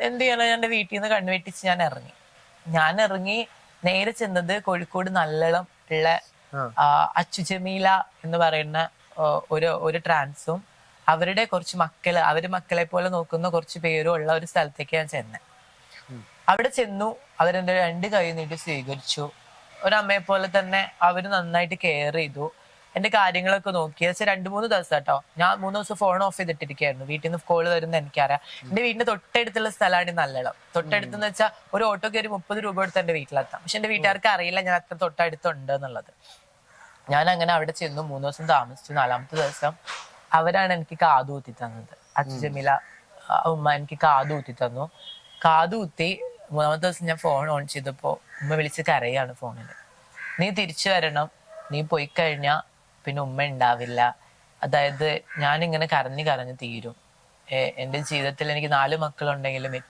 എന്ത് ചെയ്യണം, ഞാൻ എന്റെ വീട്ടിൽ നിന്ന് കണ്ണുവെട്ടിച്ച് ഞാൻ ഇറങ്ങി നേരെ ചെന്നത് കോഴിക്കോട് നല്ലളം ഉള്ള അച്ചു ജമീല എന്ന് പറയുന്ന ഒരു ട്രാൻസും അവരുടെ കുറച്ച് അവര് മക്കളെ പോലെ നോക്കുന്ന കുറച്ച് പേരും ഉള്ള ഒരു സ്ഥലത്തേക്ക് ഞാൻ ചെന്നത്. അവിടെ ചെന്നു, അവരെന്റെ 2 കൈ നീട്ടി സ്വീകരിച്ചു. ഒരമ്മയെ പോലെ തന്നെ അവര് നന്നായിട്ട് കെയർ ചെയ്തു. എന്റെ കാര്യങ്ങളൊക്കെ നോക്കി. വെച്ചാൽ 2-3 ദിവസം കേട്ടോ, ഞാൻ 3 ദിവസം ഫോൺ ഓഫ് ചെയ്തിട്ടിരിക്കുകയായിരുന്നു. വീട്ടിൽ നിന്ന് കോള് വരുന്ന എനിക്കറിയാം. എന്റെ വീടിന്റെ തൊട്ടടുത്തുള്ള സ്ഥലമാണ് നല്ലളം. തൊട്ടടുത്തെന്ന് വെച്ചാൽ ഒരു ഓട്ടോ കയറി 30 രൂപ കൊടുത്ത് എന്റെ വീട്ടിലെത്താം. പക്ഷെ എന്റെ വീട്ടുകാർക്ക് അറിയില്ല ഞാൻ അത്ര തൊട്ടടുത്തുണ്ട് എന്നുള്ളത്. ഞാൻ അങ്ങനെ അവിടെ ചെന്നു, 3 ദിവസം താമസിച്ചു. 4ാമത്തെ ദിവസം അവരാണ് എനിക്ക് കാതുകുത്തി തന്നത്. അച്ചു ജമീല ഉമ്മ എനിക്ക് കാതുകുത്തി തന്നു. കാതുകുത്തി 3ാമത്തെ ദിവസം ഞാൻ ഫോൺ ഓൺ ചെയ്തപ്പോ ഉമ്മ വിളിച്ച് കരയാണ് ഫോണിൽ. നീ തിരിച്ചു വരണം, നീ പോയി കഴിഞ്ഞാ പിന്നെ ഉമ്മ ഉണ്ടാവില്ല. അതായത് ഞാനിങ്ങനെ കരഞ്ഞു തീരും. എന്റെ ജീവിതത്തിൽ എനിക്ക് 4 മക്കളുണ്ടെങ്കിലും